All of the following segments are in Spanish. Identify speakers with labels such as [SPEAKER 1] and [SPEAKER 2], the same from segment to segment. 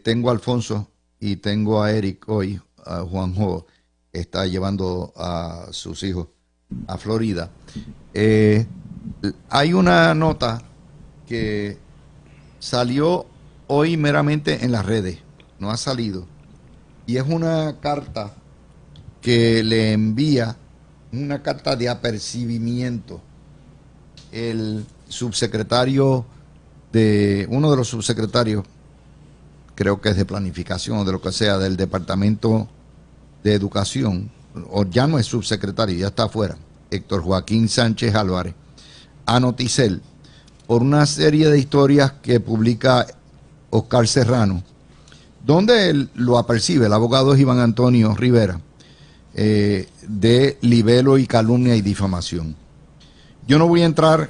[SPEAKER 1] tengo a Alfonso y tengo a Eric hoy, a Juanjo, está llevando a sus hijos a Florida. Hay una nota que salió hoy meramente en las redes, no ha salido, y es una carta que le envía, una carta de apercibimiento, el subsecretario uno de los subsecretarios, creo que es de planificación o de lo que sea, del Departamento de Educación, o ya no es subsecretario, ya está afuera, Héctor Joaquín Sánchez Álvarez, a Noticel, por una serie de historias que publica Oscar Serrano, donde él lo apercibe, el abogado es Iván Antonio Rivera, de libelo y calumnia y difamación. Yo no voy a entrar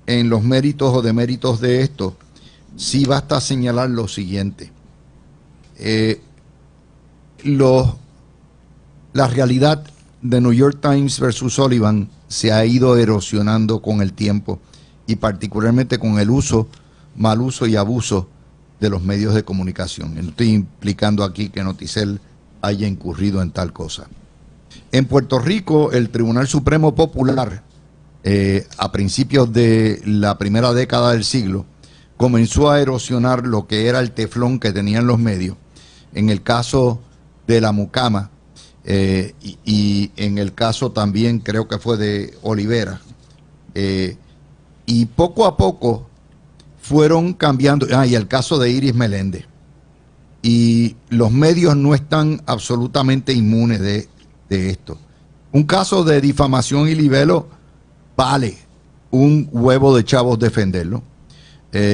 [SPEAKER 1] en los méritos o deméritos de esto, sí basta señalar lo siguiente. La realidad de New York Times versus Sullivan se ha ido erosionando con el tiempo y particularmente con el mal uso y abuso de los medios de comunicación. No estoy implicando aquí que Noticel haya incurrido en tal cosa. En Puerto Rico, el Tribunal Supremo Popular, a principios de la primera década del siglo, comenzó a erosionar lo que era el teflón que tenían los medios. En el caso de la mucama y en el caso también creo que fue de Olivera. Y poco a poco fueron cambiando. Y el caso de Iris Meléndez. Y los medios no están absolutamente inmunes de esto. Un caso de difamación y libelo vale un huevo de chavos defenderlo.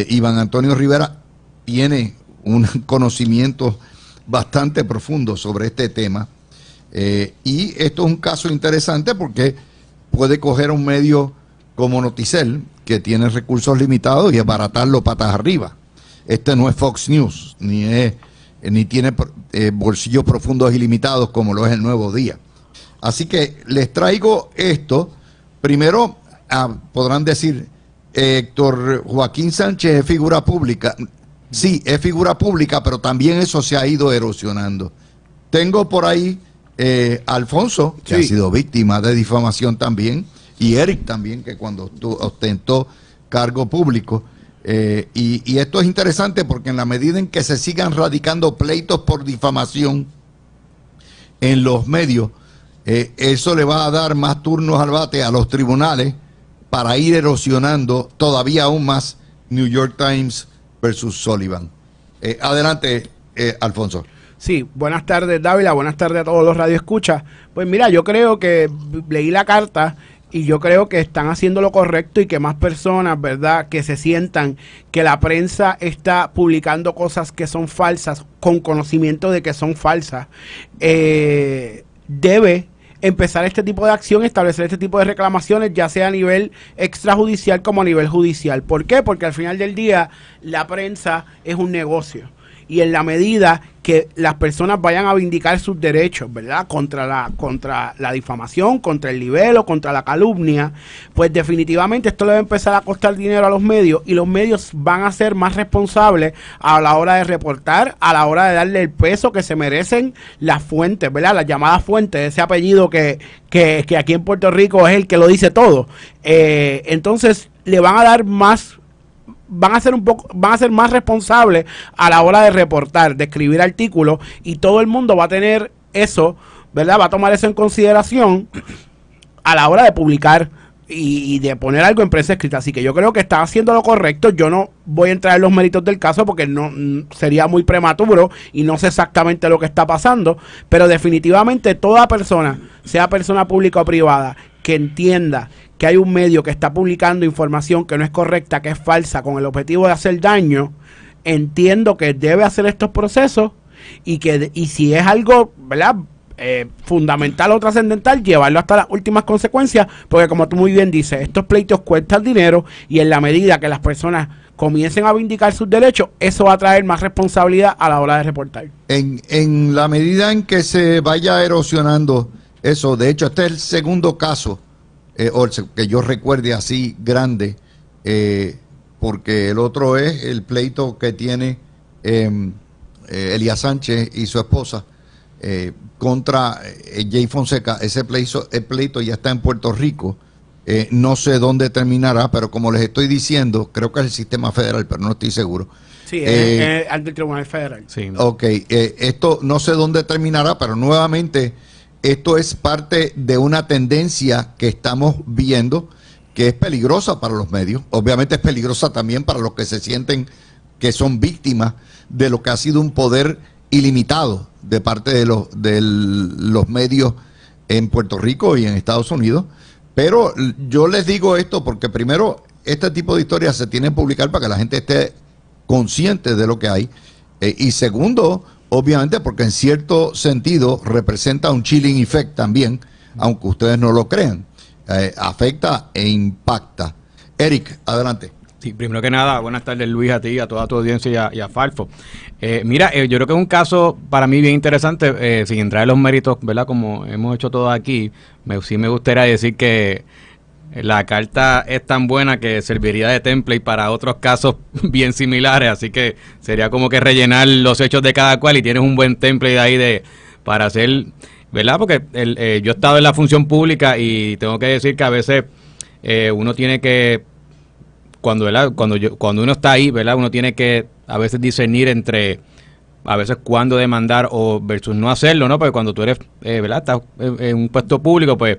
[SPEAKER 1] Iván Antonio Rivera tiene un conocimiento bastante profundo sobre este tema. Y esto es un caso interesante porque puede coger un medio como Noticel, que tiene recursos limitados, y abaratarlo patas arriba. Este no es Fox News, ni tiene bolsillos profundos y limitados como lo es el Nuevo Día. Así que les traigo esto. Primero, podrán decir, Héctor Joaquín Sánchez es figura pública. Sí, es figura pública, pero también eso se ha ido erosionando. Tengo por ahí Alfonso, que ha sido víctima de difamación también, y Eric también, que cuando ostentó cargo público. Y esto es interesante porque en la medida en que se sigan radicando pleitos por difamación en los medios, eso le va a dar más turnos al bate a los tribunales para ir erosionando todavía aún más New York Times versus Sullivan. Adelante, Alfonso.
[SPEAKER 2] Sí, buenas tardes, Dávila, buenas tardes a todos los radioescuchas. Pues mira, yo creo que leí la carta y yo creo que están haciendo lo correcto y que más personas, ¿verdad?, que se sientan que la prensa está publicando cosas que son falsas con conocimiento de que son falsas, debe empezar este tipo de acción, establecer este tipo de reclamaciones, ya sea a nivel extrajudicial como a nivel judicial. ¿Por qué? Porque al final del día la prensa es un negocio. Y en la medida que las personas vayan a vindicar sus derechos, ¿verdad?, contra la difamación, contra el libelo, contra la calumnia, pues definitivamente esto le va a empezar a costar dinero a los medios, y los medios van a ser más responsables a la hora de reportar, a la hora de darle el peso que se merecen las fuentes, ¿verdad?, las llamadas fuentes, ese apellido que aquí en Puerto Rico es el que lo dice todo. Entonces le van a dar más, van a ser más responsables a la hora de reportar, de escribir artículos, y todo el mundo va a tener eso, ¿verdad? Va a tomar eso en consideración a la hora de publicar y de poner algo en prensa escrita. Así que yo creo que están haciendo lo correcto. Yo no voy a entrar en los méritos del caso porque no sería muy prematuro y no sé exactamente lo que está pasando, pero definitivamente toda persona, sea persona pública o privada, que entienda que hay un medio que está publicando información que no es correcta, que es falsa, con el objetivo de hacer daño, entiendo que debe hacer estos procesos y si es algo, ¿verdad?, fundamental o trascendental, llevarlo hasta las últimas consecuencias, porque como tú muy bien dices, estos pleitos cuestan dinero, y en la medida que las personas comiencen a vindicar sus derechos, eso va a traer más responsabilidad a la hora de reportar.
[SPEAKER 1] En la medida en que se vaya erosionando eso, de hecho este es el segundo caso que yo recuerde así grande, porque el otro es el pleito que tiene Elías Sánchez y su esposa contra Jay Fonseca. Ese pleito ya está en Puerto Rico. No sé dónde terminará, pero como les estoy diciendo, creo que es el sistema federal, pero no estoy seguro.
[SPEAKER 2] Sí, es ante el Tribunal Federal.
[SPEAKER 3] Sí.
[SPEAKER 1] Ok, esto no sé dónde terminará, pero nuevamente esto es parte de una tendencia que estamos viendo que es peligrosa para los medios. Obviamente es peligrosa también para los que se sienten que son víctimas de lo que ha sido un poder ilimitado de parte de los medios en Puerto Rico y en Estados Unidos. Pero yo les digo esto porque primero, este tipo de historias se tienen que publicar para que la gente esté consciente de lo que hay. Y segundo, obviamente porque en cierto sentido representa un chilling effect también, aunque ustedes no lo crean. Afecta e impacta. Eric, adelante.
[SPEAKER 3] Sí, primero que nada, buenas tardes Luis, a ti, a toda tu audiencia y a Falfo. Mira, yo creo que es un caso para mí bien interesante, sin entrar en los méritos, ¿verdad? Como hemos hecho todos aquí, sí me gustaría decir que la carta es tan buena que serviría de template para otros casos bien similares, así que sería como que rellenar los hechos de cada cual y tienes un buen template ahí para hacer, ¿verdad? Porque yo he estado en la función pública y tengo que decir que a veces uno tiene que cuando uno está ahí, ¿verdad? Uno tiene que a veces discernir entre a veces cuándo demandar o versus no hacerlo, ¿no? Porque cuando tú eres, ¿verdad? Estás en un puesto público, pues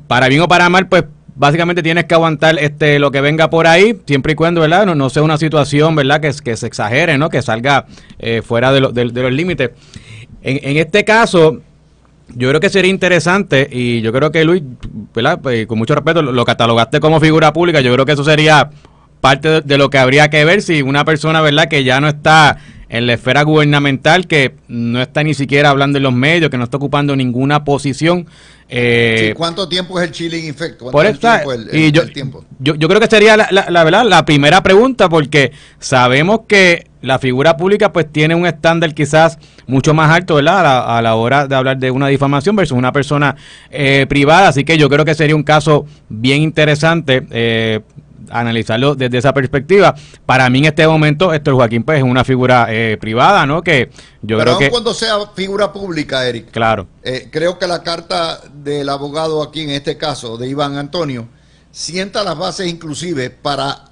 [SPEAKER 3] para bien o para mal, pues básicamente tienes que aguantar lo que venga por ahí, siempre y cuando, ¿verdad? No sea una situación, ¿verdad? Que se exagere, ¿no? Que salga fuera de los límites. En este caso, yo creo que sería interesante, y yo creo que Luis, ¿verdad? Pues, con mucho respeto, lo catalogaste como figura pública. Yo creo que eso sería parte de lo que habría que ver si una persona, ¿verdad?, que ya no está en la esfera gubernamental, que no está ni siquiera hablando en los medios, que no está ocupando ninguna posición.
[SPEAKER 1] Sí, ¿cuánto tiempo es el chilling effect?
[SPEAKER 3] Por eso, el tiempo? Yo creo que sería la verdad la primera pregunta, porque sabemos que la figura pública pues tiene un estándar quizás mucho más alto, ¿verdad? A la hora de hablar de una difamación versus una persona privada, así que yo creo que sería un caso bien interesante analizarlo desde esa perspectiva. Para mí en este momento Héctor Joaquín pues es una figura privada, ¿no? Que yo creo que
[SPEAKER 1] cuando sea figura pública, Eric.
[SPEAKER 3] Claro.
[SPEAKER 1] Creo que la carta del abogado aquí en este caso de Iván Antonio sienta las bases inclusive para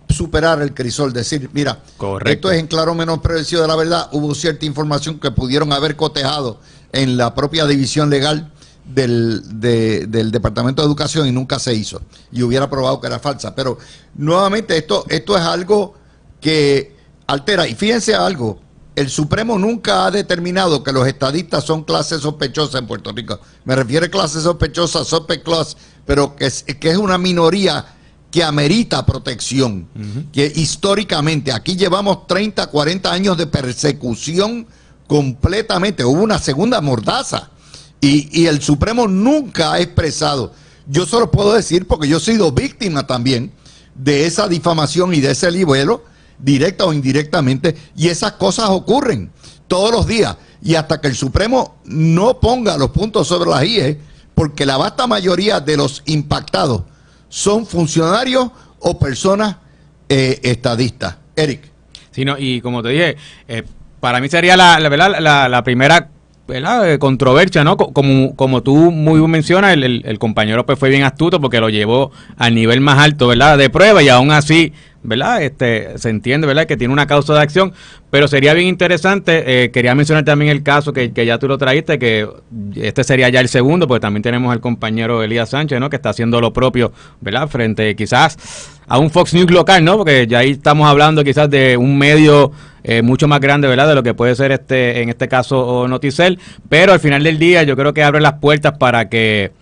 [SPEAKER 1] superar el crisol, decir, mira,
[SPEAKER 3] correcto,
[SPEAKER 1] esto es en claro menosprecio de la verdad, hubo cierta información que pudieron haber cotejado en la propia división legal del Departamento de Educación y nunca se hizo, y hubiera probado que era falsa. Pero nuevamente esto es algo que altera, y fíjense algo, el Supremo nunca ha determinado que los estadistas son clase sospechosa en Puerto Rico. Me refiero a clase sospechosa, class, pero que es una minoría que amerita protección, que históricamente, aquí llevamos 30, 40 años de persecución completamente, hubo una segunda mordaza, y el Supremo nunca ha expresado. Yo solo puedo decir, porque yo he sido víctima también de esa difamación y de ese libelo, directa o indirectamente, y esas cosas ocurren todos los días, y hasta que el Supremo no ponga los puntos sobre las IE, porque la vasta mayoría de los impactados son funcionarios o personas estadistas. Eric.
[SPEAKER 3] Sí, no, y como te dije, para mí sería la primera, ¿verdad?, controversia, ¿no? Como tú muy bien mencionas, el compañero pues fue bien astuto porque lo llevó al nivel más alto, ¿verdad?, de prueba, y aún así, ¿verdad?, se entiende, ¿verdad?, que tiene una causa de acción. Pero sería bien interesante, quería mencionar también el caso que ya tú lo traíste, que este sería ya el segundo, porque también tenemos al compañero Elías Sánchez, ¿no?, que está haciendo lo propio, ¿verdad?, frente quizás a un Fox News local, ¿no?, porque ya ahí estamos hablando quizás de un medio mucho más grande, ¿verdad?, de lo que puede ser en este caso Noticel, pero al final del día yo creo que abre las puertas para que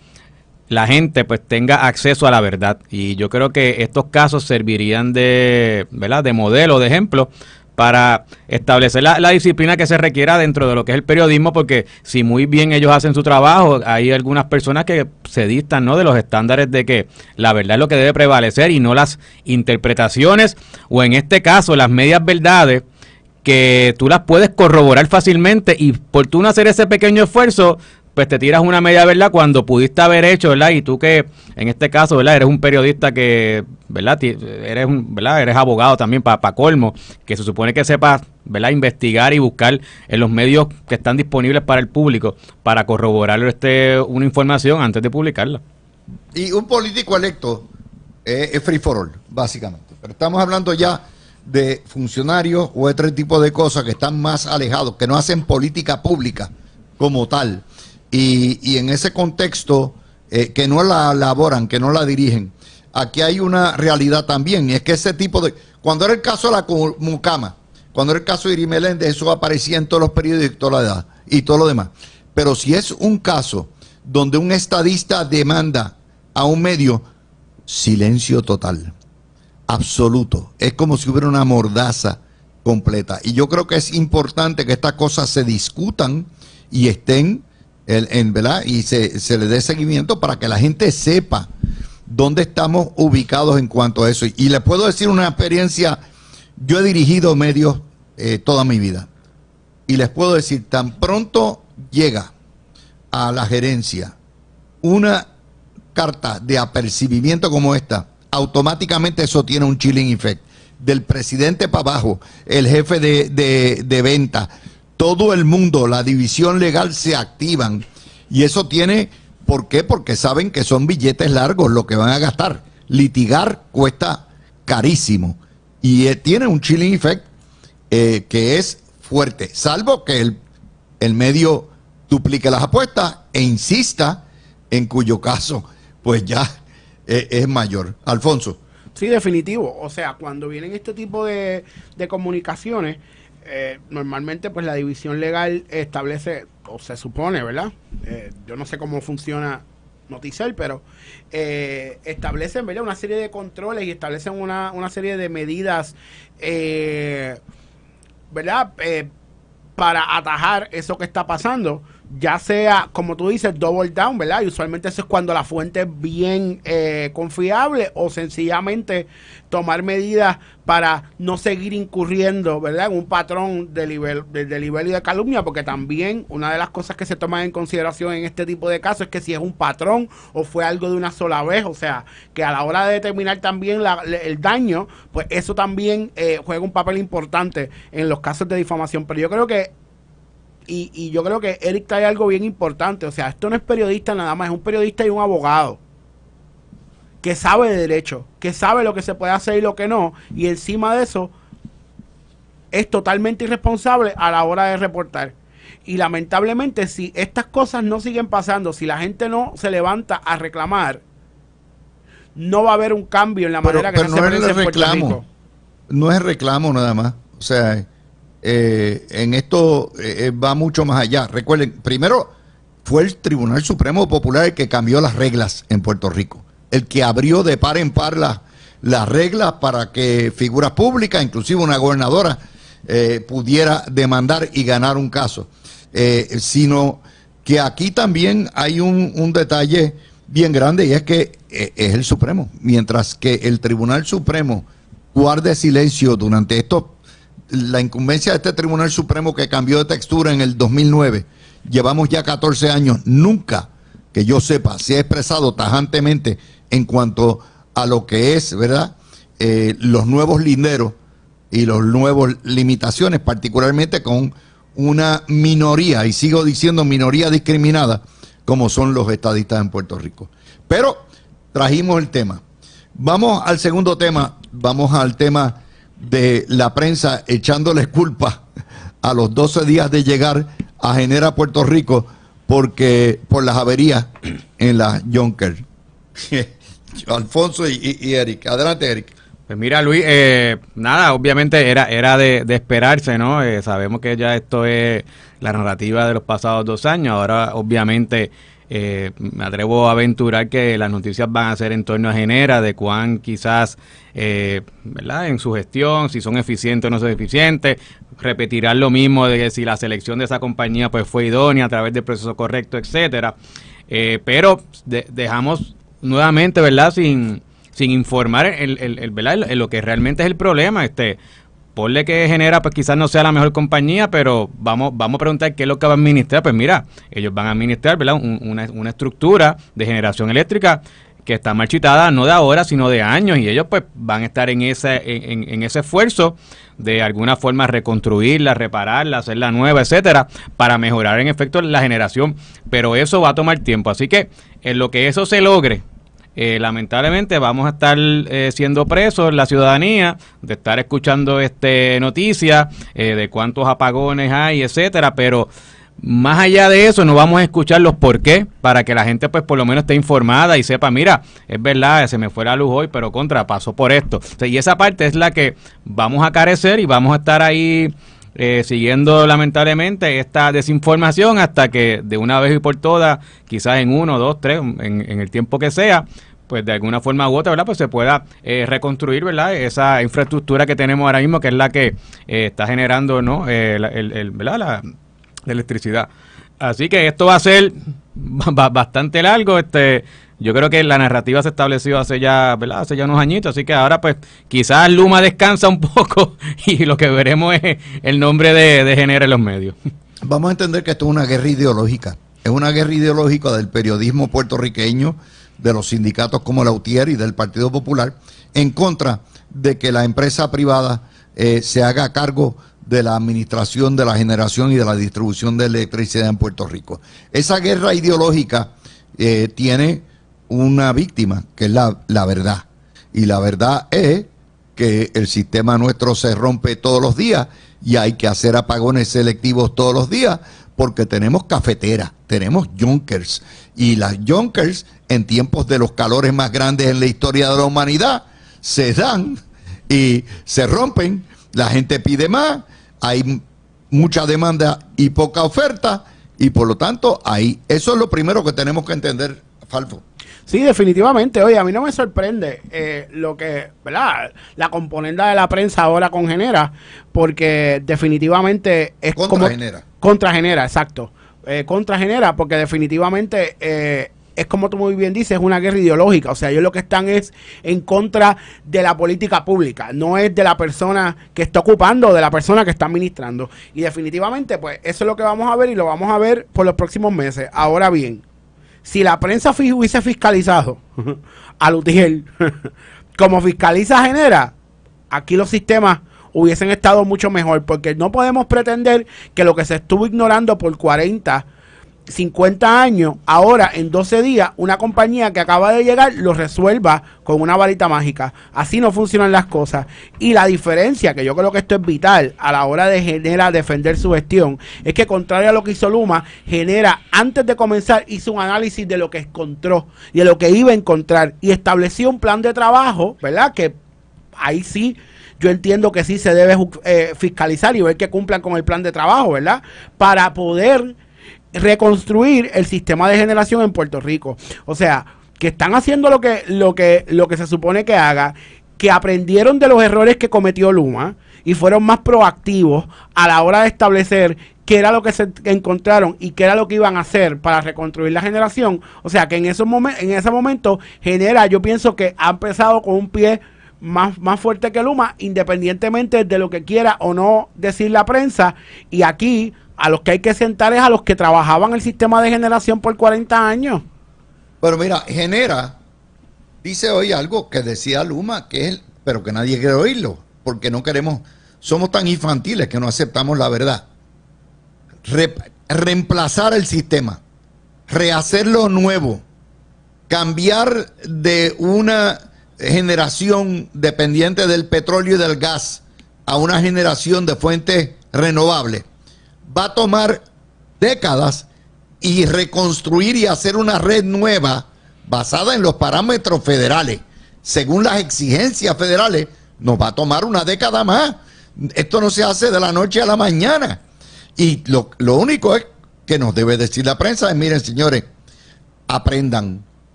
[SPEAKER 3] la gente pues tenga acceso a la verdad, y yo creo que estos casos servirían ¿verdad?, de modelo, de ejemplo, para establecer la disciplina que se requiera dentro de lo que es el periodismo, porque si muy bien ellos hacen su trabajo, hay algunas personas que se distan, ¿no?, de los estándares de que la verdad es lo que debe prevalecer y no las interpretaciones, o en este caso las medias verdades, que tú las puedes corroborar fácilmente, y por tú no hacer ese pequeño esfuerzo, pues te tiras una media verdad cuando pudiste haber hecho, ¿verdad? Y tú que, en este caso, ¿verdad? Eres un periodista que, ¿verdad? Eres abogado también para colmo, que se supone que sepas, ¿verdad? Investigar y buscar en los medios que están disponibles para el público para corroborar una información antes de publicarla.
[SPEAKER 1] Y un político electo es free for all, básicamente. Pero estamos hablando ya de funcionarios o otro tipo de cosas que están más alejados, que no hacen política pública como tal. Y en ese contexto, que no la elaboran, que no la dirigen, aquí hay una realidad también, y es que ese tipo de... Cuando era el caso de la Mucama, cuando era el caso de Iri Meléndez, eso aparecía en todos los periódicos y todo lo demás. Pero si es un caso donde un estadista demanda a un medio, silencio total, absoluto. Es como si hubiera una mordaza completa. Y yo creo que es importante que estas cosas se discutan y estén, ¿verdad? Y se le dé seguimiento para que la gente sepa dónde estamos ubicados en cuanto a eso. Y les puedo decir una experiencia, yo he dirigido medios toda mi vida. Y les puedo decir, tan pronto llega a la gerencia una carta de apercibimiento como esta, automáticamente eso tiene un chilling effect. Del presidente para abajo, el jefe de venta, todo el mundo, la división legal se activan. Y eso tiene, ¿por qué? Porque saben que son billetes largos lo que van a gastar. Litigar cuesta carísimo. Y tiene un chilling effect que es fuerte. Salvo que el medio duplique las apuestas e insista, en cuyo caso, pues ya es mayor. Alfonso.
[SPEAKER 2] Sí, definitivo. O sea, cuando vienen este tipo de comunicaciones, normalmente pues la división legal establece, o se supone, ¿verdad? Yo no sé cómo funciona Noticel, pero establecen, ¿verdad?, una serie de controles y establecen una serie de medidas, ¿verdad?, para atajar eso que está pasando, ya sea, como tú dices, double down, ¿verdad? Y usualmente eso es cuando la fuente es bien confiable, o sencillamente tomar medidas para no seguir incurriendo, ¿verdad?, en un patrón de libelo y de calumnia, porque también una de las cosas que se toman en consideración en este tipo de casos es que si es un patrón o fue algo de una sola vez, o sea, que a la hora de determinar también el daño, pues eso también juega un papel importante en los casos de difamación. Pero yo creo que Y yo creo que Eric trae algo bien importante. O sea, esto no es periodista nada más, es un periodista y un abogado que sabe de derecho, que sabe lo que se puede hacer y lo que no, y encima de eso es totalmente irresponsable a la hora de reportar. Y lamentablemente, si estas cosas no siguen pasando, si la gente no se levanta a reclamar, no va a haber un cambio en la manera que se hace prensa en Puerto Rico.
[SPEAKER 1] No es reclamo nada más. O sea, en esto va mucho más allá. Recuerden, primero fue el Tribunal Supremo Popular el que cambió las reglas en Puerto Rico, el que abrió de par en par las reglas para que figuras públicas, inclusive una gobernadora, pudiera demandar y ganar un caso. Sino que aquí también hay un detalle bien grande, y es que es el Supremo. Mientras que el Tribunal Supremo guarde silencio durante esto, la incumbencia de este Tribunal Supremo que cambió de textura en el 2009, llevamos ya 14 años, nunca, que yo sepa, se ha expresado tajantemente en cuanto a lo que es, ¿verdad?, los nuevos linderos y los nuevos limitaciones, particularmente con una minoría, y sigo diciendo minoría discriminada, como son los estadistas en Puerto Rico. Pero trajimos el tema. Vamos al segundo tema, vamos al tema de la prensa echándoles culpa a los 12 días de llegar a Genera Puerto Rico por las averías en la Jonker. Alfonso y Eric. Adelante, Eric.
[SPEAKER 3] Pues mira, Luis, nada, obviamente era de esperarse, ¿no? Sabemos que ya esto es la narrativa de los pasados 2 años. Ahora, obviamente, me atrevo a aventurar que las noticias van a ser en torno a Genera, de cuán quizás, ¿verdad?, en su gestión, si son eficientes o no son eficientes, repetirán lo mismo de que si la selección de esa compañía pues fue idónea a través del proceso correcto, etcétera. Pero dejamos nuevamente, ¿verdad?, sin informar ¿verdad?, en lo que realmente es el problema. ponle que Genera, pues quizás no sea la mejor compañía, pero vamos a preguntar qué es lo que va a administrar. Pues mira, ellos van a administrar, ¿verdad? Una estructura de generación eléctrica que está marchitada no de ahora, sino de años, y ellos pues van a estar en ese esfuerzo de alguna forma reconstruirla, repararla, hacerla nueva, etcétera, para mejorar en efecto la generación, pero eso va a tomar tiempo, así que en lo que eso se logre, lamentablemente vamos a estar siendo presos la ciudadanía de estar escuchando noticias de cuántos apagones hay, etcétera, pero más allá de eso, no vamos a escuchar los por qué, para que la gente pues por lo menos esté informada y sepa, mira, es verdad, se me fue la luz hoy, pero pasó por esto. O sea, y esa parte es la que vamos a carecer y vamos a estar ahí siguiendo lamentablemente esta desinformación hasta que de una vez y por todas, quizás en 1, 2, 3, en el tiempo que sea, pues de alguna forma u otra, ¿verdad? Pues se pueda reconstruir, ¿verdad? Esa infraestructura que tenemos ahora mismo, que es la que está generando, ¿no? ¿Verdad? La electricidad. Así que esto va a ser bastante largo. Yo creo que la narrativa se estableció hace ya, ¿verdad? Hace ya unos añitos, así que ahora pues quizás Luma descansa un poco y lo que veremos es el nombre de Genera en los medios.
[SPEAKER 1] Vamos a entender que esto es una guerra ideológica. Es una guerra ideológica del periodismo puertorriqueño, de los sindicatos como la UTIER y del Partido Popular, en contra de que la empresa privada se haga cargo de la administración, de la generación y de la distribución de electricidad en Puerto Rico. Esa guerra ideológica tiene una víctima, que es la verdad. Y la verdad es que el sistema nuestro se rompe todos los días y hay que hacer apagones selectivos todos los días porque tenemos cafeteras, tenemos junkers. Y las junkers, en tiempos de los calores más grandes en la historia de la humanidad, se dan y se rompen. La gente pide más, hay mucha demanda y poca oferta, y por lo tanto, eso es lo primero que tenemos que entender, Falfo.
[SPEAKER 2] Sí, definitivamente. Oye, a mí no me sorprende lo que, ¿verdad? La componenda de la prensa ahora con Genera, porque definitivamente es Contra Genera, exacto. Contra Genera, porque definitivamente es como tú muy bien dices, es una guerra ideológica. O sea, ellos lo que están es en contra de la política pública, no es de la persona que está ocupando o de la persona que está administrando. Y definitivamente, pues, eso es lo que vamos a ver y lo vamos a ver por los próximos meses. Ahora bien, si la prensa hubiese fiscalizado a Lutier como fiscaliza Genera, aquí los sistemas hubiesen estado mucho mejor, porque no podemos pretender que lo que se estuvo ignorando por 40, 50 años, ahora en 12 días, una compañía que acaba de llegar lo resuelva con una varita mágica. Así no funcionan las cosas. Y la diferencia, que yo creo que esto es vital a la hora de Genera defender su gestión, es que contrario a lo que hizo Luma, Genera antes de comenzar hizo un análisis de lo que encontró y de lo que iba a encontrar y estableció un plan de trabajo, ¿verdad? Que ahí sí yo entiendo que sí se debe fiscalizar y ver que cumplan con el plan de trabajo, ¿verdad? Para poder reconstruir el sistema de generación en Puerto Rico. O sea, que están haciendo lo que se supone que haga, que aprendieron de los errores que cometió Luma y fueron más proactivos a la hora de establecer qué era lo que se encontraron y qué era lo que iban a hacer para reconstruir la generación. O sea, que en ese momento Genera, yo pienso que ha empezado con un pie más fuerte que Luma, independientemente de lo que quiera o no decir la prensa. Y aquí a los que hay que sentar es a los que trabajaban el sistema de generación por 40 años.
[SPEAKER 1] Pero mira, Genera dice hoy algo que decía Luma, pero que nadie quiere oírlo, porque no queremos, somos tan infantiles que no aceptamos la verdad. Reemplazar el sistema, rehacerlo nuevo, cambiar de una generación dependiente del petróleo y del gas a una generación de fuentes renovables va a tomar décadas, y reconstruir y hacer una red nueva basada en los parámetros federales, según las exigencias federales, nos va a tomar una década más. Esto no se hace de la noche a la mañana. Y lo único es que nos debe decir la prensa es, miren señores, aprendan,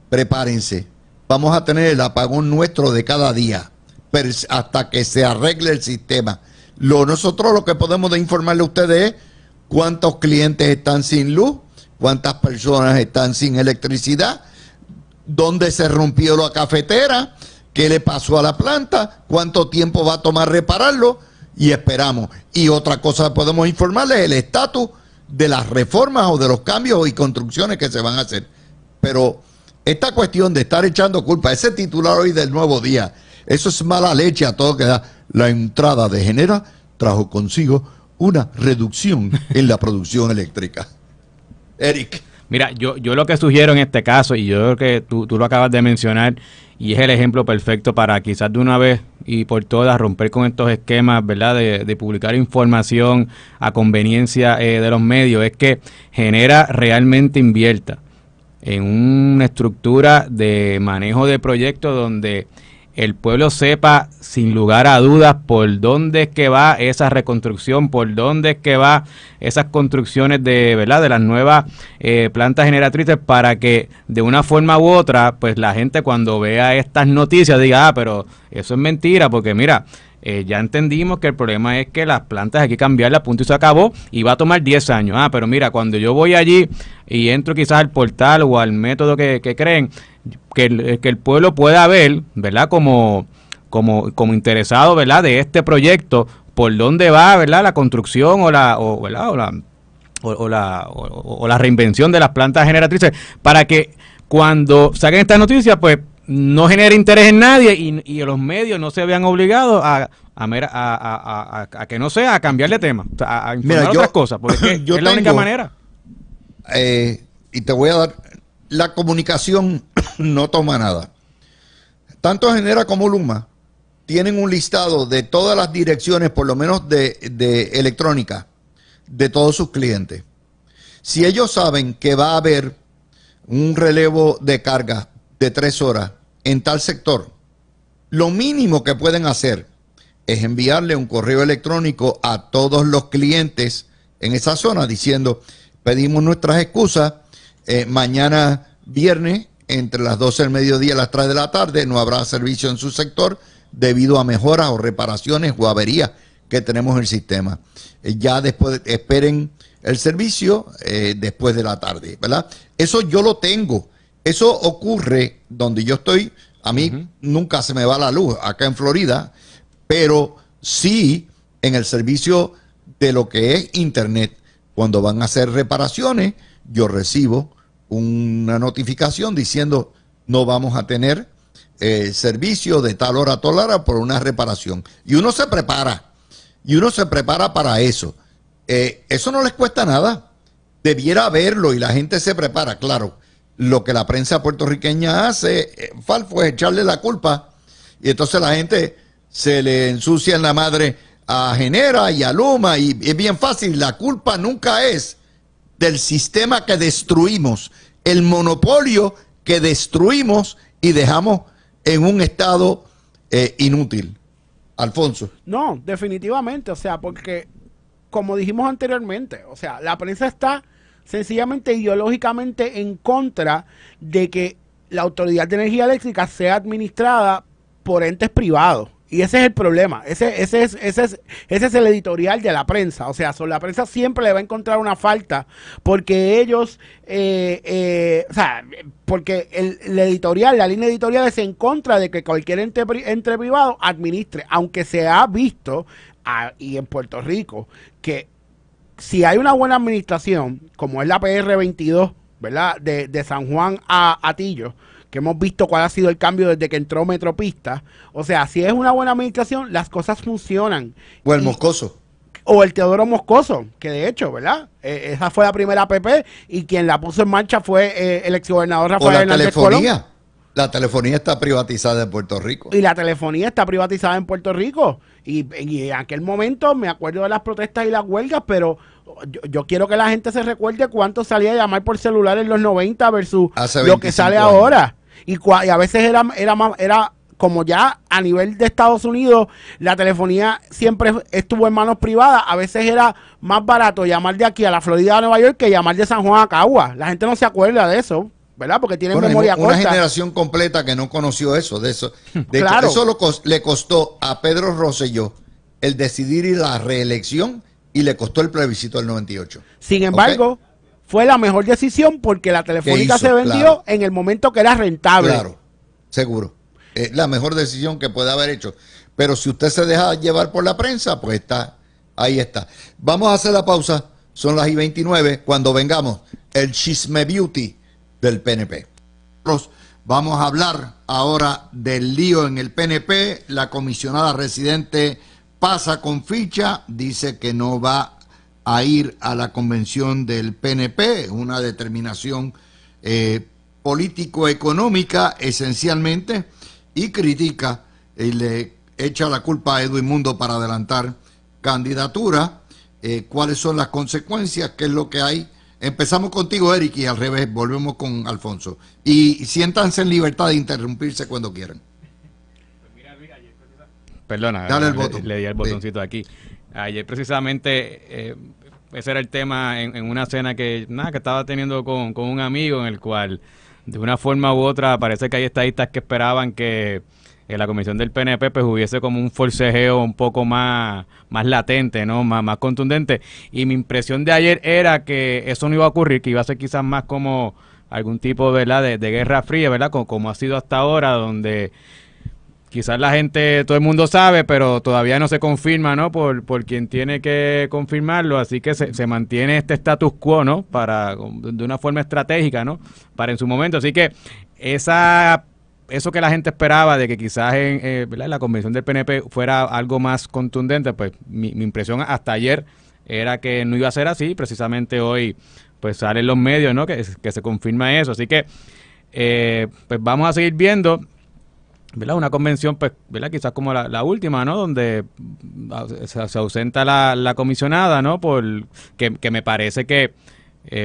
[SPEAKER 1] prepárense, vamos a tener el apagón nuestro de cada día, hasta que se arregle el sistema. Nosotros lo que podemos informarle a ustedes es cuántos clientes están sin luz, cuántas personas están sin electricidad, dónde se rompió la cafetera, qué le pasó a la planta, cuánto tiempo va a tomar repararlo, y esperamos. Y otra cosa que podemos informarles es el estatus de las reformas o de los cambios y construcciones que se van a hacer. Pero esta cuestión de estar echando culpa, ese titular hoy del Nuevo Día, eso es mala leche a todo que da. La entrada de Genera trajo consigo una reducción en la producción eléctrica. Eric.
[SPEAKER 3] Mira, yo lo que sugiero en este caso, y yo creo que tú lo acabas de mencionar, y es el ejemplo perfecto para quizás de una vez y por todas romper con estos esquemas, ¿verdad?, de publicar información a conveniencia de los medios, es que Genera realmente invierta en una estructura de manejo de proyectos donde el pueblo sepa sin lugar a dudas por dónde es que va esa reconstrucción, por dónde es que va esas construcciones de, ¿verdad?, de las nuevas plantas generatrices, para que de una forma u otra, pues la gente cuando vea estas noticias diga, pero eso es mentira, porque mira, ya entendimos que el problema es que las plantas hay que cambiarlas, punto y se acabó, y va a tomar 10 años. Pero mira, cuando yo voy allí y entro quizás al portal o al método que creen, que el pueblo pueda ver, ¿verdad?, como interesado, ¿verdad?, de este proyecto, por dónde va, ¿verdad?, la construcción o la reinvención de las plantas generatrices, para que cuando saquen estas noticias, pues no genere interés en nadie y los medios no se vean obligados a que no sea a cambiar de tema, a informar otras cosas, porque es la única manera.
[SPEAKER 1] Y te voy a dar, la comunicación no toma nada. Tanto Genera como Luma tienen un listado de todas las direcciones, por lo menos de electrónica, de todos sus clientes. Si ellos saben que va a haber un relevo de carga de 3 horas en tal sector, lo mínimo que pueden hacer es enviarle un correo electrónico a todos los clientes en esa zona diciendo, pedimos nuestras excusas, mañana viernes entre las 12 del mediodía y las 3 de la tarde no habrá servicio en su sector debido a mejoras o reparaciones o averías que tenemos en el sistema. Ya después esperen el servicio después de la tarde, ¿verdad? Eso yo lo tengo. Eso ocurre donde yo estoy. A mí nunca se me va la luz acá en Florida, pero sí en el servicio de lo que es Internet. Cuando van a hacer reparaciones, yo recibo una notificación diciendo no vamos a tener servicio de tal hora a tal hora por una reparación. Y uno se prepara. Y uno se prepara para eso. Eso no les cuesta nada. Debiera haberlo y la gente se prepara, claro. Lo que la prensa puertorriqueña hace, Falfo, es echarle la culpa. Y entonces la gente se le ensucia en la madre a Genera y a Luma. Y es bien fácil. La culpa nunca es del sistema que destruimos, el monopolio que destruimos y dejamos en un estado inútil. Alfonso.
[SPEAKER 2] No, definitivamente, o sea, porque como dijimos anteriormente, o sea, la prensa está sencillamente ideológicamente en contra de que la Autoridad de Energía Eléctrica sea administrada por entes privados. Y ese es el problema, ese es el editorial de la prensa. O sea, la prensa siempre le va a encontrar una falta porque ellos, porque el editorial, la línea editorial es en contra de que cualquier ente privado administre, aunque se ha visto, y en Puerto Rico, que si hay una buena administración, como es la PR22, ¿verdad?, de San Juan a Atillo, que hemos visto cuál ha sido el cambio desde que entró Metropista. O sea, si es una buena administración, las cosas funcionan.
[SPEAKER 1] O el Moscoso.
[SPEAKER 2] O el Teodoro Moscoso, que de hecho, ¿verdad? Esa fue la primera APP y quien la puso en marcha fue el exgobernador Rafael Hernández Colón.
[SPEAKER 1] La telefonía está privatizada en Puerto Rico.
[SPEAKER 2] Y la telefonía está privatizada en Puerto Rico. Y en aquel momento me acuerdo de las protestas y las huelgas, pero yo quiero que la gente se recuerde cuánto salía a llamar por celular en los 90 versus lo que sale ahora. Y a veces era como ya a nivel de Estados Unidos, la telefonía siempre estuvo en manos privadas. A veces era más barato llamar de aquí a la Florida a Nueva York que llamar de San Juan a Cagua. La gente no se acuerda de eso, ¿verdad? Porque tienen memoria corta.
[SPEAKER 1] Una generación completa que no conoció eso, de eso.
[SPEAKER 2] Claro.
[SPEAKER 1] Eso le costó a Pedro Rosselló el decidir ir a la reelección y le costó el plebiscito del 98.
[SPEAKER 2] Sin embargo, fue la mejor decisión porque la telefónica se vendió en el momento que era rentable.
[SPEAKER 1] Claro, seguro. Es la mejor decisión que puede haber hecho. Pero si usted se deja llevar por la prensa, pues está, ahí está. Vamos a hacer la pausa, son las 29, cuando vengamos, el chisme beauty del PNP. Vamos a hablar ahora del lío en el PNP. La comisionada residente pasa con ficha, dice que no va a ir a la convención del PNP, una determinación político-económica esencialmente, y critica y le echa la culpa a Edwin Mundo para adelantar candidatura. ¿Cuáles son las consecuencias? ¿Qué es lo que hay? Empezamos contigo, Eric, y al revés, volvemos con Alfonso. Y siéntanse en libertad de interrumpirse cuando quieran.
[SPEAKER 3] Perdona,
[SPEAKER 1] dale el botón.
[SPEAKER 3] Le di el botoncito aquí. Ayer precisamente ese era el tema en una cena que estaba teniendo con un amigo, en el cual de una forma u otra parece que hay estadistas que esperaban que la comisión del PNP pues hubiese como un forcejeo un poco más latente, ¿no? Más contundente. Y mi impresión de ayer era que eso no iba a ocurrir, que iba a ser quizás más como algún tipo, ¿verdad?, de guerra fría, ¿verdad?, como ha sido hasta ahora, donde quizás la gente, todo el mundo sabe, pero todavía no se confirma, ¿no?, por quien tiene que confirmarlo, así que se mantiene este status quo, ¿no?, de una forma estratégica, ¿no?, para en su momento. Así que eso que la gente esperaba de que quizás ¿verdad?, en la convención del PNP fuera algo más contundente, pues mi impresión hasta ayer era que no iba a ser así. Precisamente hoy pues salen los medios, ¿no?, que se confirma eso. Así que pues vamos a seguir viendo, ¿verdad?, una convención, pues, ¿verdad?, quizás como la última, ¿no?, donde se ausenta la comisionada, ¿no?, que me parece que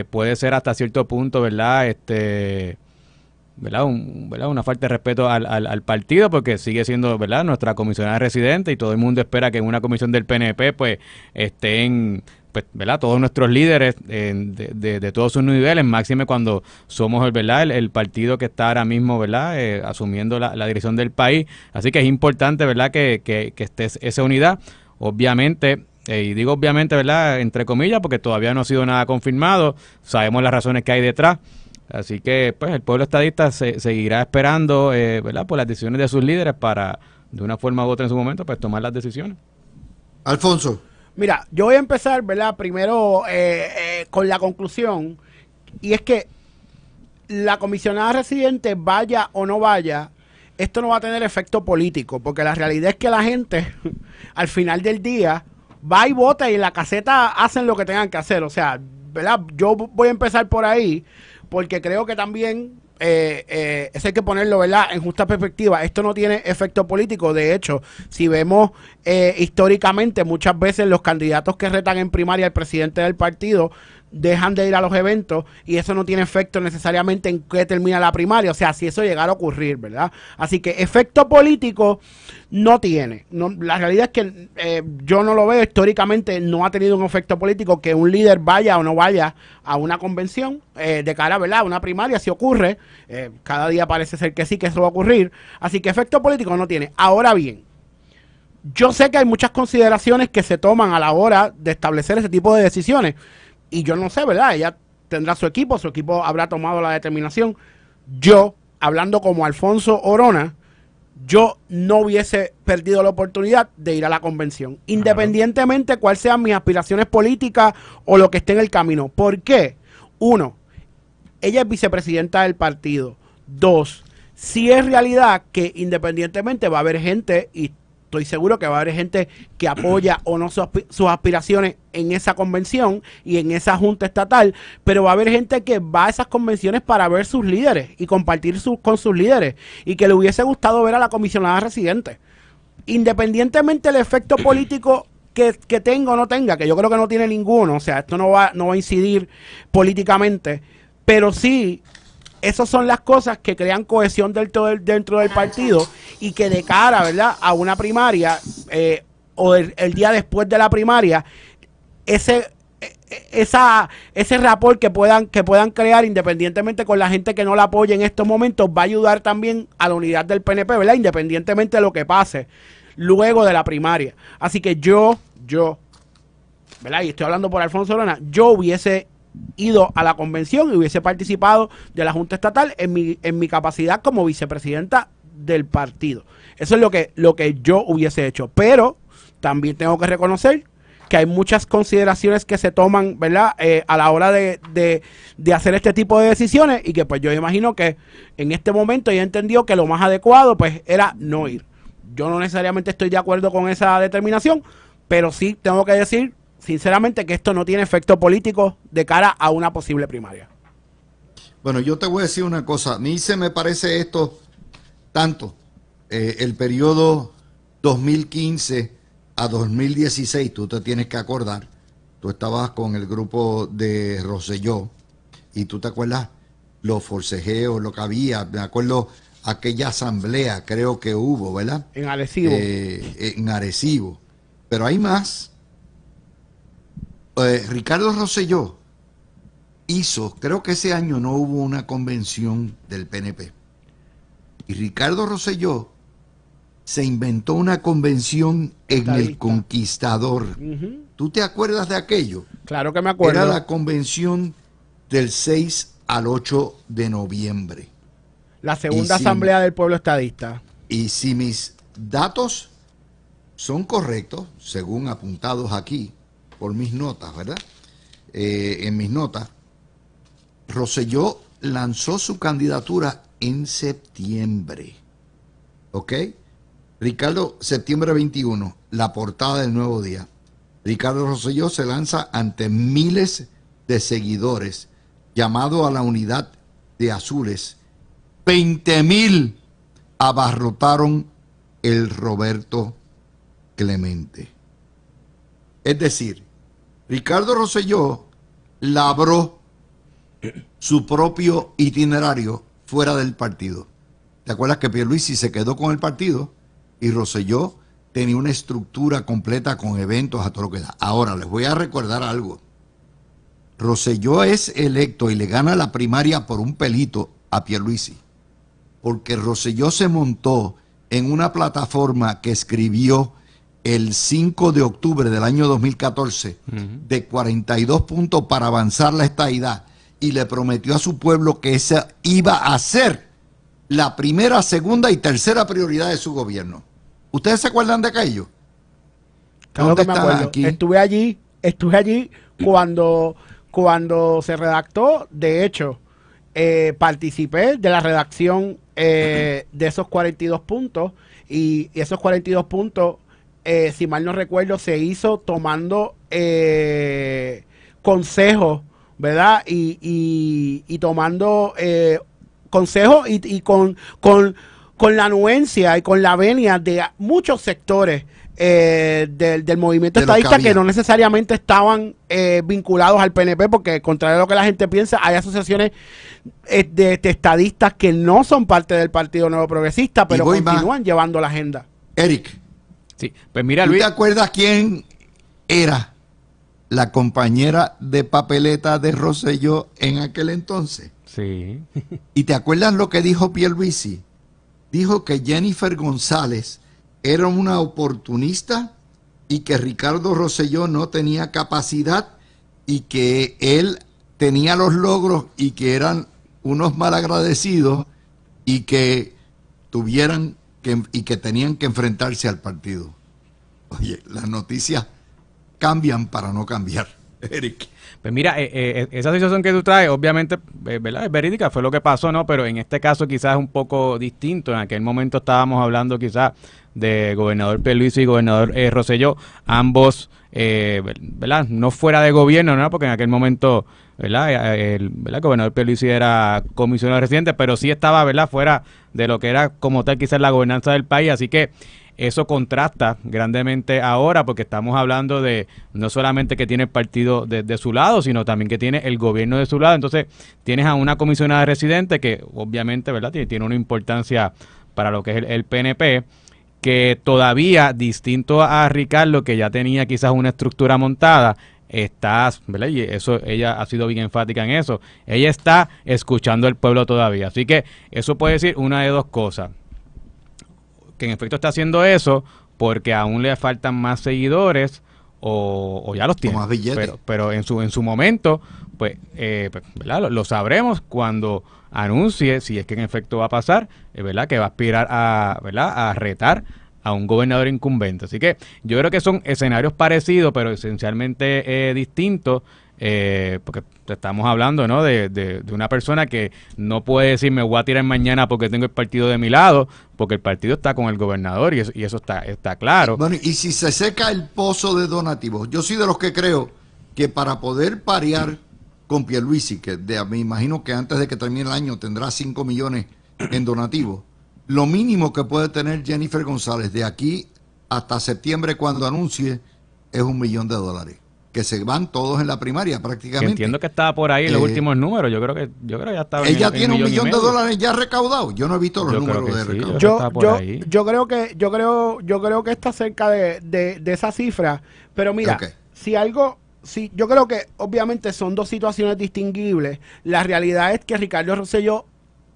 [SPEAKER 3] puede ser hasta cierto punto, ¿verdad?, ¿verdad? Una falta de respeto al partido, porque sigue siendo, ¿verdad?, nuestra comisionada residente, y todo el mundo espera que en una comisión del PNP pues estén, pues, ¿verdad?, todos nuestros líderes de todos sus niveles, máxime cuando somos ¿verdad?, el partido que está ahora mismo, ¿verdad?, asumiendo la dirección del país. Así que es importante, ¿verdad?, que esté esa unidad. Obviamente, y digo obviamente, ¿verdad?, entre comillas, porque todavía no ha sido nada confirmado, sabemos las razones que hay detrás. Así que pues el pueblo estadista seguirá esperando, ¿verdad?, por las decisiones de sus líderes para, de una forma u otra en su momento, pues tomar las decisiones.
[SPEAKER 1] Alfonso.
[SPEAKER 2] Mira, yo voy a empezar, ¿verdad?, primero con la conclusión, y es que la comisionada residente, vaya o no vaya, esto no va a tener efecto político, porque la realidad es que la gente, al final del día, va y vota, y en la caseta hacen lo que tengan que hacer. O sea, ¿verdad?, yo voy a empezar por ahí, porque creo que también eso hay que ponerlo, ¿verdad?, en justa perspectiva. Esto no tiene efecto político. De hecho, si vemos históricamente, muchas veces los candidatos que retan en primaria al presidente del partido dejan de ir a los eventos, y eso no tiene efecto necesariamente en que termina la primaria. O sea, si eso llegara a ocurrir, ¿verdad? Así que efecto político no tiene. No, la realidad es que yo no lo veo. Históricamente no ha tenido un efecto político que un líder vaya o no vaya a una convención de cara, ¿verdad?, a una primaria. Si ocurre, cada día parece ser que sí, que eso va a ocurrir. Así que efecto político no tiene. Ahora bien, yo sé que hay muchas consideraciones que se toman a la hora de establecer ese tipo de decisiones. Y yo no sé, ¿verdad? Ella tendrá su equipo habrá tomado la determinación. Yo, hablando como Alfonso Orona, yo no hubiese perdido la oportunidad de ir a la convención, independientemente cuáles sean mis aspiraciones políticas o lo que esté en el camino. ¿Por qué? Uno, ella es vicepresidenta del partido. Dos, sí es realidad que independientemente va a haber gente, y estoy seguro que va a haber gente que apoya o no sus aspiraciones en esa convención y en esa junta estatal, pero va a haber gente que va a esas convenciones para ver sus líderes y compartir con sus líderes, y que le hubiese gustado ver a la comisionada residente. Independientemente del efecto político que tenga o no tenga, que yo creo que no tiene ninguno, o sea, esto no va a incidir políticamente, pero sí, esas son las cosas que crean cohesión dentro del partido, y que de cara, ¿verdad?, a una primaria o el día después de la primaria, ese rapport que puedan crear, independientemente con la gente que no la apoye en estos momentos, va a ayudar también a la unidad del PNP, ¿verdad?, independientemente de lo que pase luego de la primaria. Así que yo, ¿verdad?, y estoy hablando por Alfonso Orona, yo hubiese ido a la convención y hubiese participado de la Junta Estatal en mi capacidad como vicepresidenta del partido. Eso es lo que yo hubiese hecho. Pero también tengo que reconocer que hay muchas consideraciones que se toman, ¿verdad? A la hora de hacer este tipo de decisiones, y que pues yo imagino que en este momento ella entendió que lo más adecuado pues era no ir. Yo no necesariamente estoy de acuerdo con esa determinación, pero sí tengo que decir sinceramente que esto no tiene efecto político de cara a una posible primaria.
[SPEAKER 1] Bueno, yo te voy a decir una cosa. A mí se me parece esto tanto. El periodo 2015 a 2016, tú te tienes que acordar, tú estabas con el grupo de Rosselló y tú te acuerdas los forcejeos, lo que había, me acuerdo aquella asamblea, creo que hubo, ¿verdad?
[SPEAKER 2] En Arecibo.
[SPEAKER 1] En Arecibo. Pero hay más. Ricardo Rosselló hizo, creo que ese año no hubo una convención del PNP. Y Ricardo Rosselló se inventó una convención en el Conquistador. ¿Tú te acuerdas de aquello?
[SPEAKER 2] Claro que me acuerdo.
[SPEAKER 1] Era la convención del 6 al 8 de noviembre.
[SPEAKER 2] La segunda asamblea del pueblo estadista.
[SPEAKER 1] Y si mis datos son correctos, según apuntados aquí por mis notas, ¿verdad? En mis notas, Rosselló lanzó su candidatura en septiembre. ¿Ok? Ricardo, septiembre 21, la portada del Nuevo Día. Ricardo Rosselló se lanza ante miles de seguidores, llamado a la unidad de azules. 20,000 abarrotaron el Roberto Clemente. Es decir, Ricardo Rosselló labró su propio itinerario fuera del partido. ¿Te acuerdas que Pierluisi se quedó con el partido y Rosselló tenía una estructura completa con eventos a todo lo que da? Ahora, les voy a recordar algo. Rosselló es electo y le gana la primaria por un pelito a Pierluisi, porque Rosselló se montó en una plataforma que escribió el 5 de octubre del año 2014 de 42 puntos para avanzar la estadidad, y le prometió a su pueblo que esa iba a ser la primera, segunda y tercera prioridad de su gobierno. ¿Ustedes se acuerdan de aquello?
[SPEAKER 2] Claro que me acuerdo.
[SPEAKER 1] Aquí?
[SPEAKER 2] Estuve allí cuando se redactó. De hecho, participé de la redacción de esos 42 puntos, y esos 42 puntos, si mal no recuerdo, se hizo tomando consejos, ¿verdad? Y tomando consejos y con la anuencia y con la venia de muchos sectores del movimiento estadista que no necesariamente estaban vinculados al PNP, porque contrario a lo que la gente piensa, hay asociaciones de estadistas que no son parte del Partido Nuevo Progresista, pero continúan llevando la agenda.
[SPEAKER 1] Eric,
[SPEAKER 3] sí, pues mira,
[SPEAKER 1] ¿tú
[SPEAKER 3] Luis,
[SPEAKER 1] te acuerdas quién era la compañera de papeleta de Rosselló en aquel entonces?
[SPEAKER 3] sí.
[SPEAKER 1] ¿Y te acuerdas lo que dijo Pierluisi? Dijo que Jennifer González era una oportunista y que Ricardo Rosselló no tenía capacidad y que él tenía los logros y que eran unos malagradecidos y que tenían que enfrentarse al partido. Oye, las noticias cambian para no cambiar, Eric.
[SPEAKER 3] Pues mira, esa situación que tú traes, obviamente, ¿verdad? Es verídica, fue lo que pasó, ¿no? Pero en este caso quizás es un poco distinto. En aquel momento estábamos hablando quizás de gobernador Pierluisi y gobernador Rosselló, ambos, ¿verdad? No fuera de gobierno, ¿no? Porque en aquel momento, ¿verdad? El gobernador Pierluisi era comisionado residente, pero sí estaba, ¿verdad? Fuera de lo que era como tal quizás la gobernanza del país, así que eso contrasta grandemente ahora, porque estamos hablando de no solamente que tiene el partido de su lado, sino también que tiene el gobierno de su lado. Entonces tienes a una comisionada residente que obviamente, ¿verdad? Tiene una importancia para lo que es el PNP, que todavía, distinto a Ricardo, que ya tenía quizás una estructura montada, está, ¿verdad? Y eso, ella ha sido bien enfática en eso. Ella está escuchando al pueblo todavía. Así que eso puede decir una de dos cosas: que en efecto está haciendo eso porque aún le faltan más seguidores, o ya los tiene.
[SPEAKER 1] O más billetes.
[SPEAKER 3] Pero en su momento, pues, ¿verdad? Lo sabremos cuando anuncie, si es que en efecto va a pasar, ¿verdad? Que va a aspirar a, ¿verdad? A retar a un gobernador incumbente. Así que yo creo que son escenarios parecidos, pero esencialmente distintos, porque estamos hablando, ¿no? de una persona que no puede decir me voy a tirar mañana porque tengo el partido de mi lado, porque el partido está con el gobernador y eso está claro.
[SPEAKER 1] Bueno, y si se seca el pozo de donativos, yo soy de los que creo que para poder parear con Pierluisi, que me imagino que antes de que termine el año tendrá 5 millones en donativos, lo mínimo que puede tener Jennifer González de aquí hasta septiembre cuando anuncie es $1 millón, que se van todos en la primaria prácticamente.
[SPEAKER 3] Que entiendo que estaba por ahí en los últimos números. Yo creo que ya estaba.
[SPEAKER 1] Ella tiene $1 millón ya recaudado. Yo no he visto los números de recaudo.
[SPEAKER 2] Yo creo que está cerca de esa cifra, pero mira, yo creo que obviamente son dos situaciones distinguibles. La realidad es que Ricardo Rosselló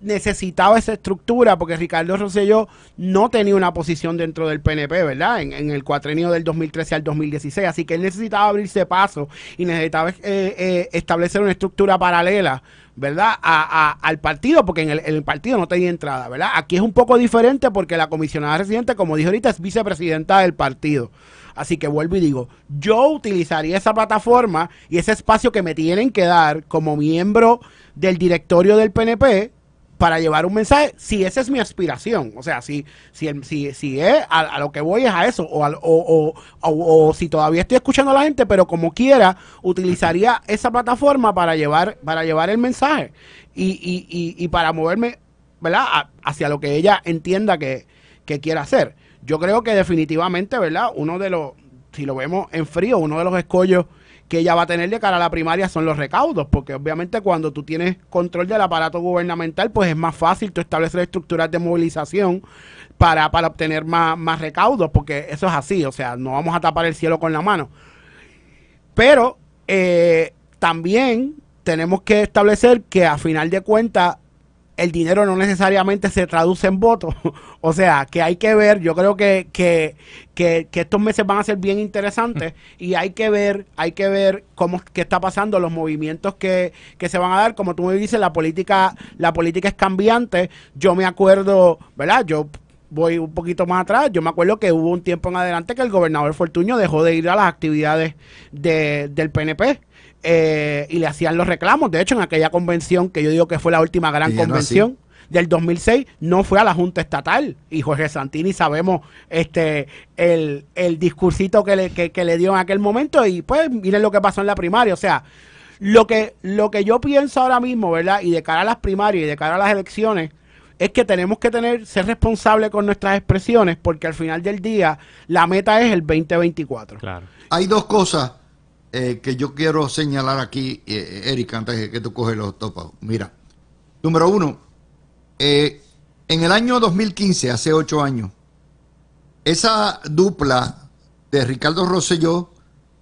[SPEAKER 2] necesitaba esa estructura porque Ricardo Rosselló no tenía una posición dentro del PNP, ¿verdad? En el cuatrenio del 2013 al 2016, así que él necesitaba abrirse paso y necesitaba establecer una estructura paralela, ¿verdad? Al partido, porque en el partido no tenía entrada, ¿verdad? Aquí es un poco diferente porque la comisionada residente, como dije ahorita, es vicepresidenta del partido. Así que vuelvo y digo, yo utilizaría esa plataforma y ese espacio que me tienen que dar como miembro del directorio del PNP para llevar un mensaje, si esa es mi aspiración. O sea, si es a lo que voy es a eso, o si todavía estoy escuchando a la gente, pero como quiera, utilizaría esa plataforma para llevar el mensaje y para moverme, ¿verdad?, hacia lo que ella entienda que quiera hacer. Yo creo que definitivamente, ¿verdad?, si lo vemos en frío, uno de los escollos que ella va a tener de cara a la primaria son los recaudos, porque obviamente cuando tú tienes control del aparato gubernamental, pues es más fácil tú establecer estructuras de movilización para obtener más recaudos, porque eso es así, o sea, no vamos a tapar el cielo con la mano. Pero también tenemos que establecer que a final de cuentas el dinero no necesariamente se traduce en votos. O sea, que hay que ver, yo creo que estos meses van a ser bien interesantes y hay que ver qué está pasando, los movimientos que se van a dar. Como tú me dices, la política es cambiante. Yo me acuerdo, ¿verdad? Yo voy un poquito más atrás. Yo me acuerdo que hubo un tiempo en adelante que el gobernador Fortuño dejó de ir a las actividades del PNP. Y le hacían los reclamos. De hecho, en aquella convención, que yo digo que fue la última gran convención del 2006, no fue a la Junta Estatal. Y Jorge Santini, sabemos el discursito que le dio en aquel momento. Y pues, miren lo que pasó en la primaria. O sea, lo que yo pienso ahora mismo, ¿verdad? Y de cara a las primarias y de cara a las elecciones, es que tenemos que ser responsables con nuestras expresiones, porque al final del día la meta es el 2024.
[SPEAKER 3] Claro.
[SPEAKER 1] Hay dos cosas que yo quiero señalar aquí, Erika, antes de que tú coges los topos. Mira, número uno, en el año 2015, hace 8 años, esa dupla de Ricardo Rosselló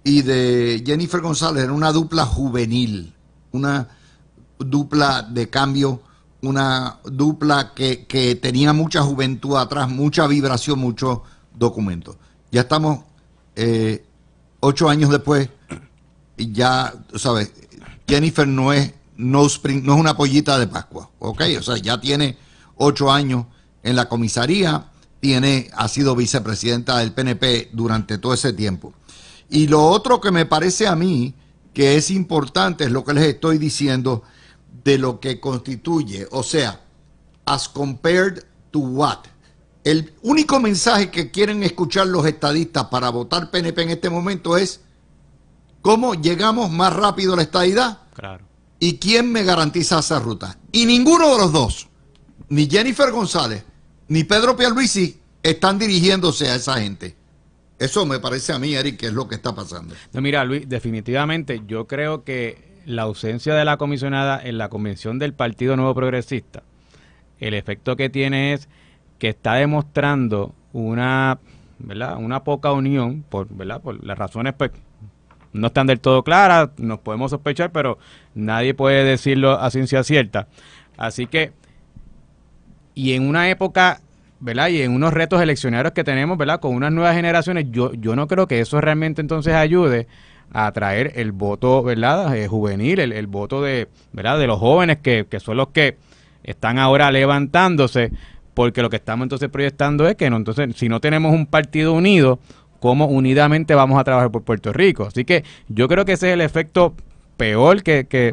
[SPEAKER 1] y de Jennifer González era una dupla juvenil, una dupla de cambio, una dupla que tenía mucha juventud atrás, mucha vibración, muchos documentos. Ya estamos 8 años después, y ya, ¿sabes? Jennifer no es una pollita de Pascua, ¿ok? O sea, ya tiene 8 años en la comisaría, ha sido vicepresidenta del PNP durante todo ese tiempo. Y lo otro que me parece a mí que es importante es lo que les estoy diciendo de lo que constituye, o sea, as compared to what. El único mensaje que quieren escuchar los estadistas para votar PNP en este momento es cómo llegamos más rápido a la estadidad.
[SPEAKER 3] Claro.
[SPEAKER 1] ¿Y quién me garantiza esa ruta? Y ninguno de los dos, ni Jennifer González, ni Pedro Pierluisi, están dirigiéndose a esa gente. Eso me parece a mí, Eric, que es lo que está pasando.
[SPEAKER 3] No, mira, Luis, definitivamente yo creo que la ausencia de la comisionada en la convención del Partido Nuevo Progresista, el efecto que tiene es que está demostrando una poca unión, ¿verdad? Por las razones, pues, no están del todo claras, nos podemos sospechar, pero nadie puede decirlo a ciencia cierta. Así que, y en una época ¿verdad? Y en unos retos eleccionarios que tenemos, ¿verdad? Con unas nuevas generaciones, yo no creo que eso realmente entonces ayude a atraer el voto, ¿verdad? Juvenil, el voto de, ¿verdad? De los jóvenes que son los que están ahora levantándose, porque lo que estamos entonces proyectando es que no, entonces, si no tenemos un partido unido, ¿cómo unidamente vamos a trabajar por Puerto Rico? Así que yo creo que ese es el efecto peor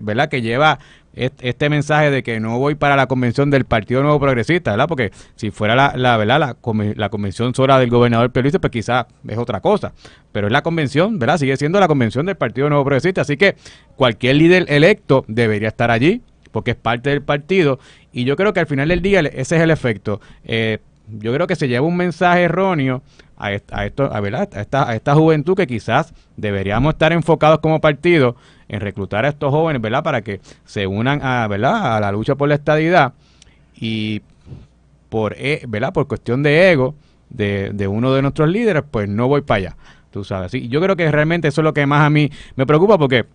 [SPEAKER 3] ¿verdad? Que lleva este mensaje de que no voy para la convención del Partido Nuevo Progresista, ¿verdad? Porque si fuera ¿verdad? La convención sola del gobernador Pierluisi, pues quizás es otra cosa, pero es la convención, ¿verdad? Sigue siendo la convención del Partido Nuevo Progresista, así que cualquier líder electo debería estar allí, porque es parte del partido, y yo creo que al final del día ese es el efecto. Yo creo que se lleva un mensaje erróneo ¿verdad? a esta juventud, que quizás deberíamos estar enfocados como partido en reclutar a estos jóvenes, ¿verdad? Para que se unan ¿verdad? A la lucha por la estadidad, y ¿verdad? Por cuestión de ego de uno de nuestros líderes, pues no voy para allá, tú sabes. Sí, yo creo que realmente eso es lo que más a mí me preocupa, porque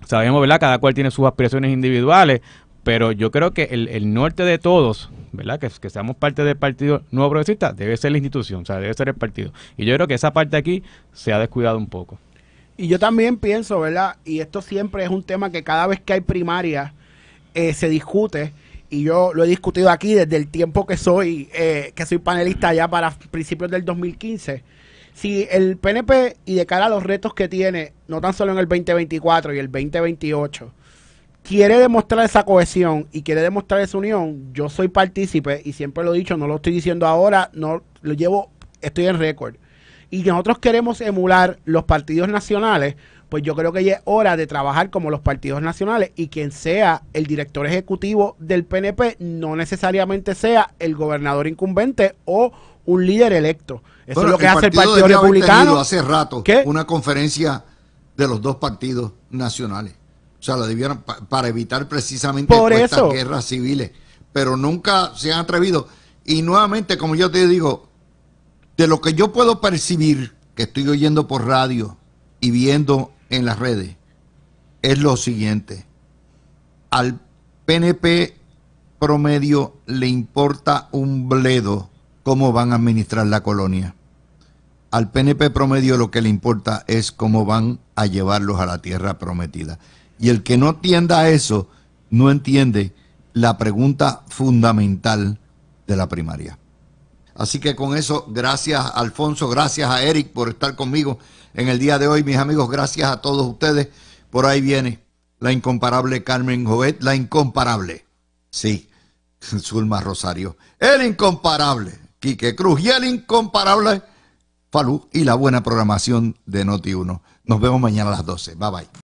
[SPEAKER 3] sabemos, ¿verdad? Cada cual tiene sus aspiraciones individuales, pero yo creo que el norte de todos, ¿verdad? Que seamos parte del Partido Nuevo Progresista, debe ser la institución, o sea, debe ser el partido. Y yo creo que esa parte aquí se ha descuidado un poco.
[SPEAKER 2] Y yo también pienso, ¿verdad? Y esto siempre es un tema que cada vez que hay primaria se discute, y yo lo he discutido aquí desde el tiempo que soy panelista ya para principios del 2015. Si el PNP, y de cara a los retos que tiene, no tan solo en el 2024 y el 2028, quiere demostrar esa cohesión y quiere demostrar esa unión, yo soy partícipe, y siempre lo he dicho, no lo estoy diciendo ahora, no lo llevo, estoy en récord. Y nosotros queremos emular los partidos nacionales, pues yo creo que ya es hora de trabajar como los partidos nacionales, y quien sea el director ejecutivo del PNP no necesariamente sea el gobernador incumbente o un líder electo. Eso es lo que hace el Partido Republicano.
[SPEAKER 1] Hace rato,
[SPEAKER 2] ¿qué?
[SPEAKER 1] Una conferencia de los dos partidos nacionales. O sea, la debieron para evitar precisamente estas guerras civiles. Pero nunca se han atrevido. Y nuevamente, como yo te digo, de lo que yo puedo percibir, que estoy oyendo por radio y viendo en las redes, es lo siguiente. Al PNP promedio le importa un bledo cómo van a administrar la colonia. Al PNP promedio lo que le importa es cómo van a llevarlos a la tierra prometida. Y el que no entienda a eso, no entiende la pregunta fundamental de la primaria. Así que con eso, gracias Alfonso, gracias a Eric por estar conmigo en el día de hoy. Mis amigos, gracias a todos ustedes. Por ahí viene la incomparable Carmen Jovet, la incomparable. Sí, Zulma Rosario. El incomparable Quique Cruz y el incomparable Falú, y la buena programación de Noti1. Nos vemos mañana a las 12. Bye bye.